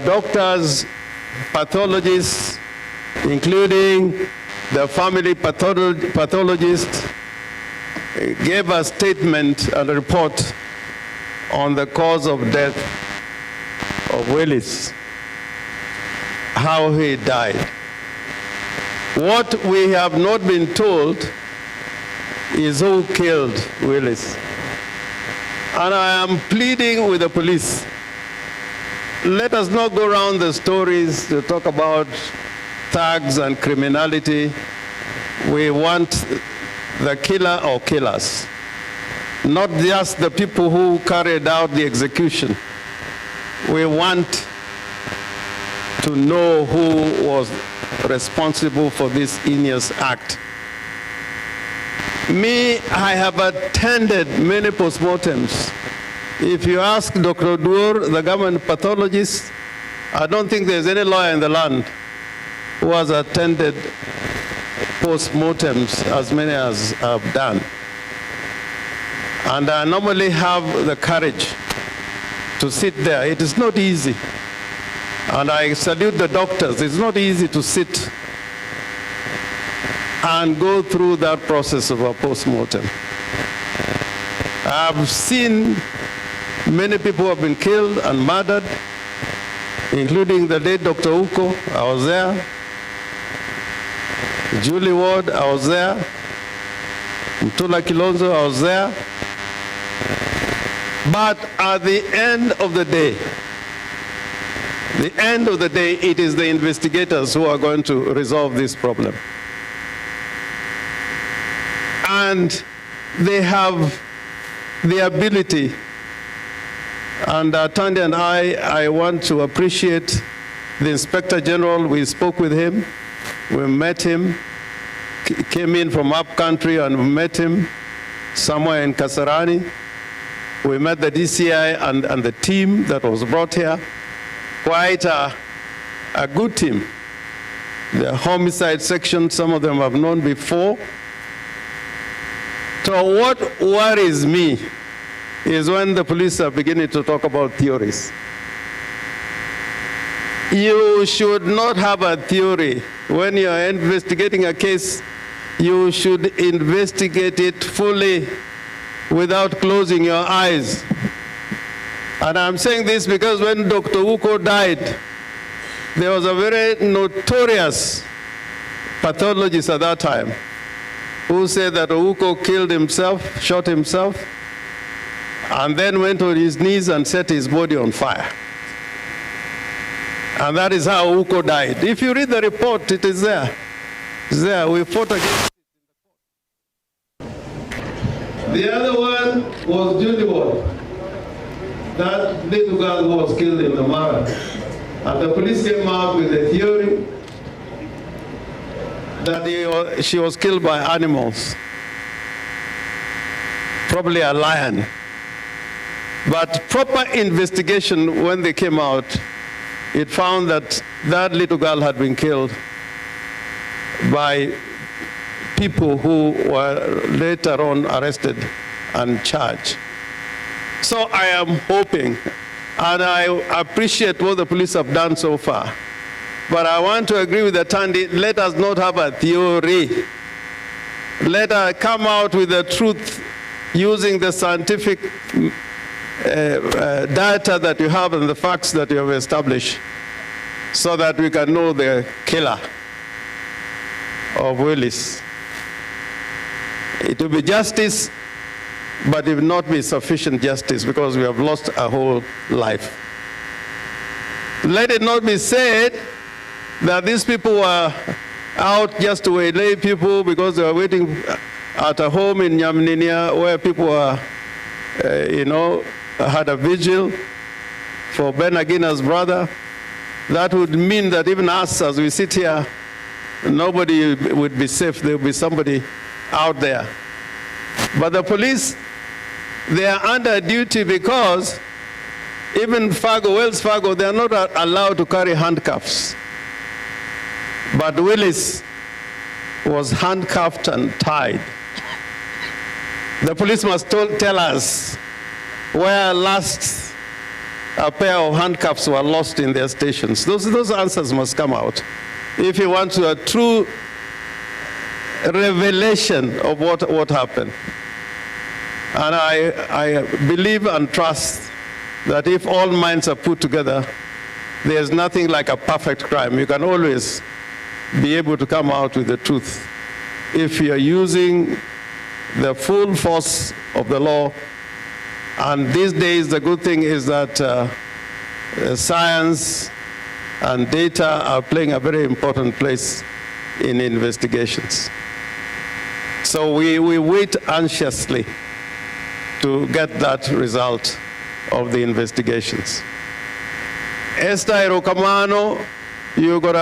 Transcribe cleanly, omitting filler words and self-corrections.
doctors, pathologists, including the family pathologist, gave a statement and a report on the cause of death of Willis, how he died. What we have not been told is who killed Willis. And I am pleading with the police, let us not go around the stories to talk about thugs and criminality. We want the killer or killers, not just the people who carried out the execution. We want to know who was responsible for this heinous act. Me, I have attended many postmortems. If you ask Dr. Dur, the government pathologist, I don't think there's any lawyer in the land who has attended postmortems as many as I've done. And I normally have the courage to sit there. It is not easy. And I salute the doctors. It's not easy to sit and go through that process of a postmortem. I've seen many people have been killed and murdered, including the late Dr. Uko. I was there. Julie Ward, I was there. Mtula Kilonzo, I was there. But at the end of the day, it is the investigators who are going to resolve this problem. And they have the ability, and Tandi and I want to appreciate the Inspector General. We spoke with him, we met him, came in from up country and we met him somewhere in Kasarani. We met the DCI and the team that was brought here, quite a good team. The homicide section, some of them have known before. So what worries me is when the police are beginning to talk about theories. You should not have a theory. When you are investigating a case, you should investigate it fully without closing your eyes. And I'm saying this because when Dr. Uko died, there was a very notorious pathologist at that time who said that Uko killed himself, shot himself, and then went on his knees and set his body on fire. And that is how Uko died. If you read the report, it is there. It's there. We fought against it. The other one was Julie Ward. That little girl who was killed in the Mara. And the police came out with a theory that she was killed by animals, probably a lion. But proper investigation, when they came out, it found that that little girl had been killed by people who were later on arrested and charged. So I am hoping, and I appreciate what the police have done so far, but I want to agree with the Tandi, let us not have a theory. Let us come out with the truth using the scientific data that you have and the facts that you have established so that we can know the killer of Willis. It will be justice, but it will not be sufficient justice because we have lost a whole life. Let it not be said that these people were out just to waylay people because they were waiting at a home in Nyamninia where people were, had a vigil for Ben Agina's brother. That would mean that even us, as we sit here, nobody would be safe. There would be somebody out there. But the police, they are under duty because even Wells Fargo, they are not allowed to carry handcuffs. But Willis was handcuffed and tied. The police must tell us where last a pair of handcuffs were lost in their stations. Those answers must come out if you want a true revelation of what happened. And I believe and trust that if all minds are put together, there's nothing like a perfect crime. You can always be able to come out with the truth if you're using the full force of the law. And these days, the good thing is that science and data are playing a very important place in investigations. So we wait anxiously to get that result of the investigations. Esther Erokamano, you got